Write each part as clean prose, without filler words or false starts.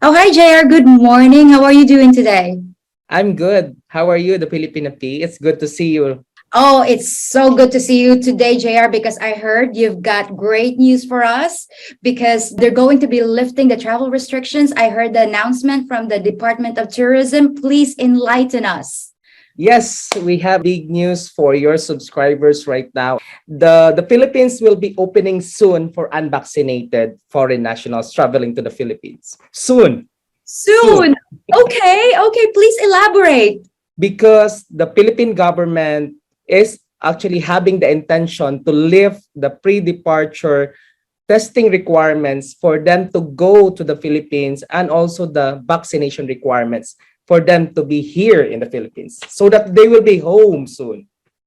Oh, hi, JR. Good morning. How are you doing today? I'm good. How are you, the Filipino P? It's good to see you. Oh, it's so good to see you today, JR, because I heard you've got great news for us because they're going to be lifting the travel restrictions. I heard the announcement from the Department of Tourism. Please enlighten us. Yes, we have big news for your subscribers right now. The Philippines will be opening soon for unvaccinated foreign nationals traveling to the Philippines. Soon, soon. Soon. Okay. Please elaborate. Because the Philippine government is actually having the intention to lift the pre-departure testing requirements for them to go to the Philippines and also the vaccination requirements for them to be here in the Philippines so that they will be home soon.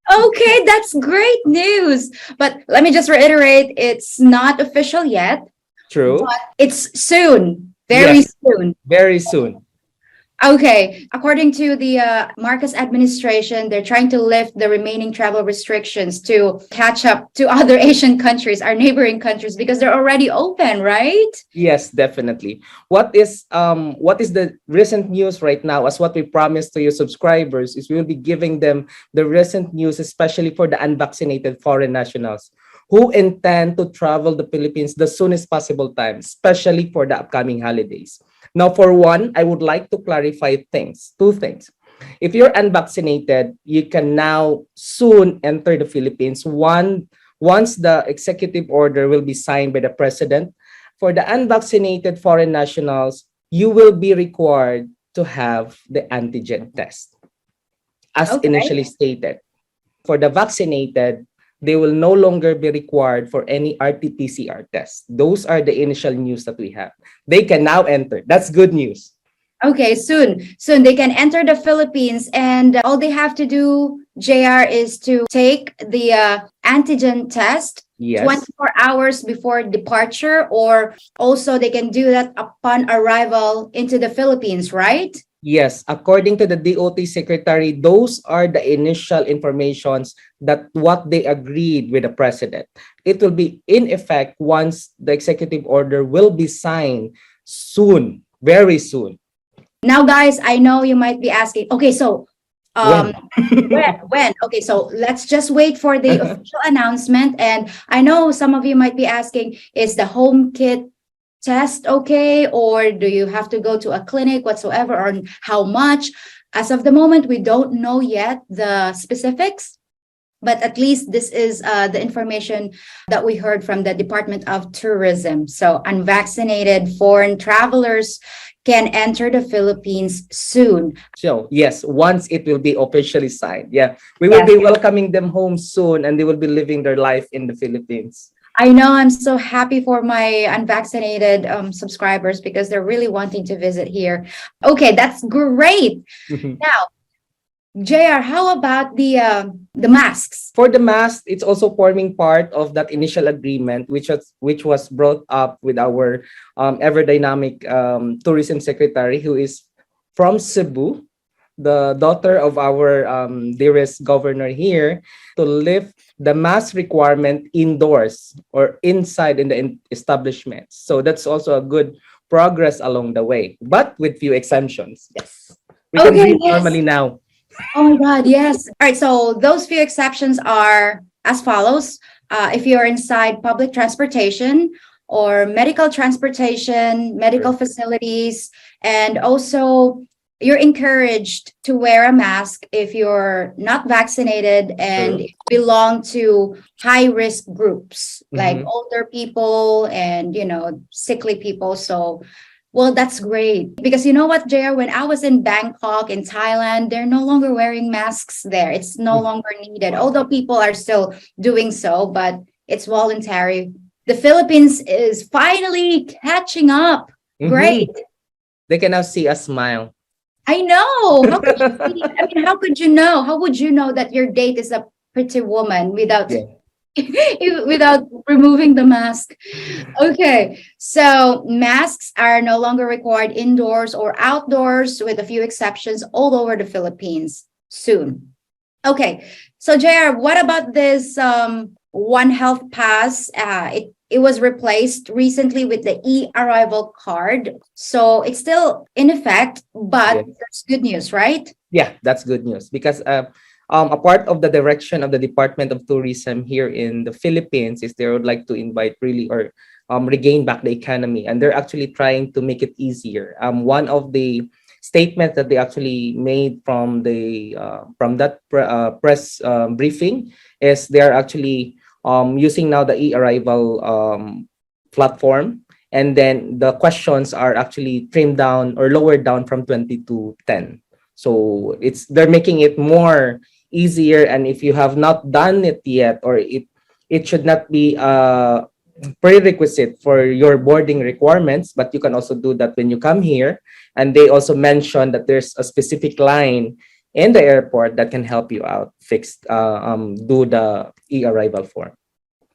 Okay, that's great news. But let me just reiterate, it's not official yet, True? but it's soon, very Yes, soon. very soon. Okay, according to the Marcos administration, they're trying to lift the remaining travel restrictions to catch up to other Asian countries, our neighboring countries, because they're already open, right? Yes, definitely. What is the recent news right now? As what we promised to your subscribers is we will be giving them the recent news, especially for the unvaccinated foreign nationals who intend to travel the Philippines the soonest possible time, especially for the upcoming holidays. Now, for one, I would like to clarify two things. If you're unvaccinated, you can now soon enter the Philippines once the executive order will be signed by the president. For the unvaccinated foreign nationals, you will be required to have the antigen test, as Okay. initially stated. For the vaccinated, they will no longer be required for any RT-PCR test. Those are the initial news that we have. They can now enter. That's good news. Okay, soon. Soon they can enter the Philippines, and all they have to do, JR, is to take the antigen test Yes. 24 hours before departure, or also they can do that upon arrival into the Philippines, right? Yes, according to the DOT secretary, those are the initial informations that what they agreed with the president. It will be in effect once the executive order will be signed soon, very soon. Now, guys, I know you might be asking, okay, so um When? when? Okay, so let's just wait for the official announcement. And I know some of you might be asking, is the home kit test okay, or do you have to go to a clinic whatsoever, or how much? As of the moment, we don't know yet the specifics, but at least this is the information that we heard from the Department of Tourism. So unvaccinated foreign travelers can enter the Philippines soon. So, yes, once it will be officially signed. Yeah, we will Yes. be welcoming them home soon and they will be living their life in the Philippines. I know, I'm so happy for my unvaccinated subscribers because they're really wanting to visit here. Okay, that's great. Now, JR, how about the masks? For the mask, it's also forming part of that initial agreement, which was brought up with our ever dynamic tourism secretary, who is from Cebu, the daughter of our dearest governor here, to lift the mask requirement indoors or inside in the establishments. So that's also a good progress along the way, but with few exemptions. Yes, we can Okay, breathe yes. normally now. Oh my God, yes. All right, so those few exceptions are as follows. If you're inside public transportation or medical transportation, medical facilities, and also you're encouraged to wear a mask if you're not vaccinated and True. belong to high risk groups like Mhm. older people and, sickly people. So well, that's great. Because you know what, JR, when I was in Bangkok, in Thailand, they're no longer wearing masks there. It's no longer needed, although people are still doing so, but it's voluntary. The Philippines is finally catching up. Great. Mhm. They can now see a smile. I know. How could you see? I mean, how could you know? How would you know that your date is a pretty woman without Yeah. without removing the mask? Okay, so masks are no longer required indoors or outdoors, with a few exceptions all over the Philippines soon. Okay, so JR, what about this One Health Pass? it was replaced recently with the e-arrival card. So it's still in effect, but Yes. that's good news, right? Yeah, that's good news because a part of the direction of the Department of Tourism here in the Philippines is they would like to invite really or regain back the economy, and they're actually trying to make it easier. One of the statements that they actually made from that press briefing is they are actually using now the e-arrival platform, and then the questions are actually trimmed down or lowered down from 20 to 10. So they're making it more easier, and if you have not done it yet, or it should not be a prerequisite for your boarding requirements, but you can also do that when you come here. And they also mentioned that there's a specific line in the airport that can help you out do the e-arrival form.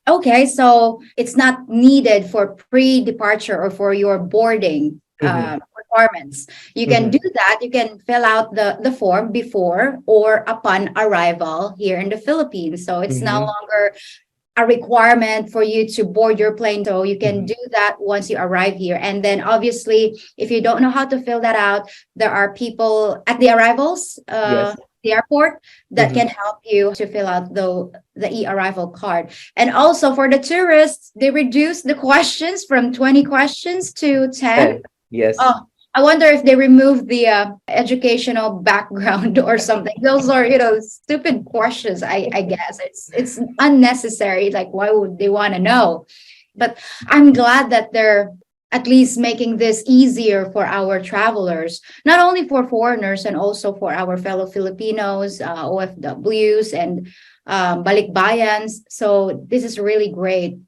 Okay, so it's not needed for pre-departure or for your boarding requirements. You can do that. You can fill out the form before or upon arrival here in the Philippines. So it's no longer a requirement for you to board your plane. So you can do that once you arrive here. And then obviously, if you don't know how to fill that out, there are people at the arrivals, Yes. the airport, that can help you to fill out the e-arrival card. And also for the tourists, they reduced the questions from 20 questions to 10. Yes. Oh, I wonder if they removed the educational background or something. Those are, stupid questions. I guess it's unnecessary. Like, why would they want to know? But I'm glad that they're at least making this easier for our travelers, not only for foreigners and also for our fellow Filipinos, OFWs, and balikbayans. So this is really great.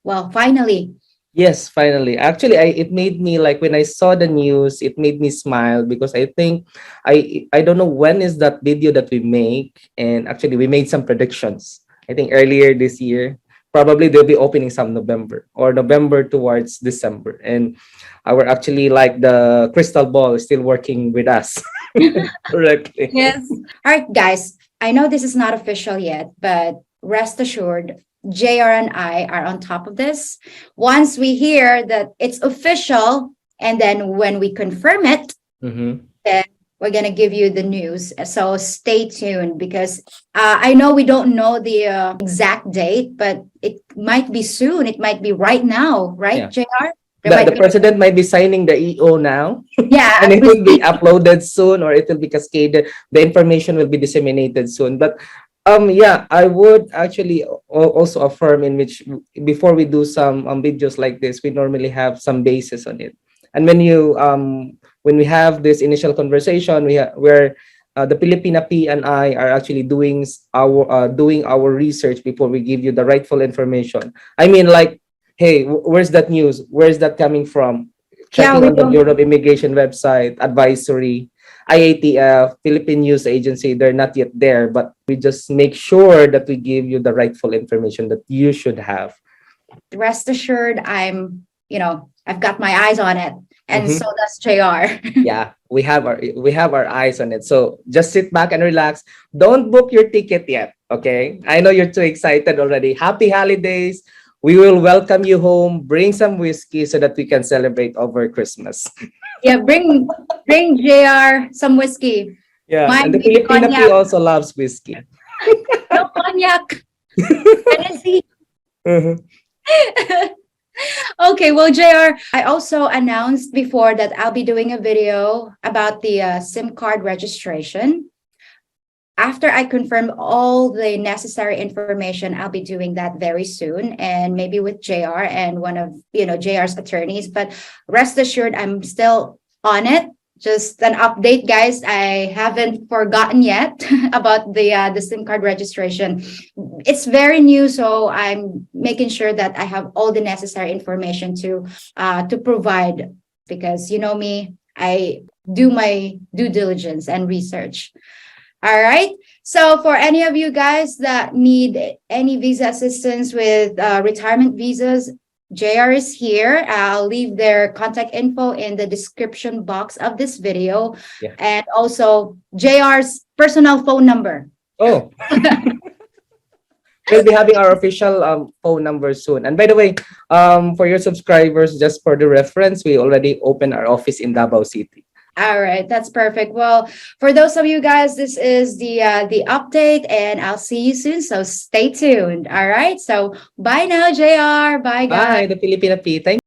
Well, finally. Yes, finally. Actually, it made me like when I saw the news, it made me smile because I think I don't know when is that video that we make, and actually we made some predictions. I think earlier this year, probably they'll be opening some November or November towards December, and our actually like the crystal ball is still working with us correctly. Yes. All right, guys. I know this is not official yet, but rest assured, JR and I are on top of this. Once we hear that it's official, and then when we confirm it, then we're going to give you the news. So stay tuned because I know we don't know the exact date, but it might be soon. It might be right now, right, Yeah. JR? The president might be signing the EO now. Yeah. And it will be uploaded soon, or it will be cascaded. The information will be disseminated soon. But yeah, I would actually also affirm in which before we do some videos like this, we normally have some basis on it. And when we have this initial conversation, where the Filipina P and I are actually doing our research before we give you the rightful information. I mean, like, hey, where's that news? Where's that coming from? Checking on the Bureau of Immigration website, advisory, IATF, Philippine News Agency, they're not yet there, but we just make sure that we give you the rightful information that you should have. Rest assured, I've got my eyes on it, and so does JR. Yeah, we have our eyes on it. So just sit back and relax. Don't book your ticket yet, okay? I know you're too excited already. Happy holidays. We will welcome you home. Bring some whiskey so that we can celebrate over Christmas. Yeah, bring JR some whiskey. Yeah, Mine and the with Filipina P cognac. also loves whiskey. No cognac. Tennessee. Okay, well, JR, I also announced before that I'll be doing a video about the SIM card registration. After I confirm all the necessary information, I'll be doing that very soon, and maybe with JR and one of JR's attorneys. But rest assured, I'm still on it. Just an update, guys. I haven't forgotten yet about the SIM card registration. It's very new, so I'm making sure that I have all the necessary information to provide, because you know me, I do my due diligence and research. All right. So for any of you guys that need any visa assistance with retirement visas, JR is here. I'll leave their contact info in the description box of this video, and also JR's personal phone number. Oh. we'll be having our official phone number soon. And by the way, for your subscribers, just for the reference, we already opened our office in Davao City. All right, that's perfect. Well, for those of you guys, this is the update, and I'll see you soon. So stay tuned. All right. So bye now, JR. Bye, guys. Bye, the Filipina P. Thank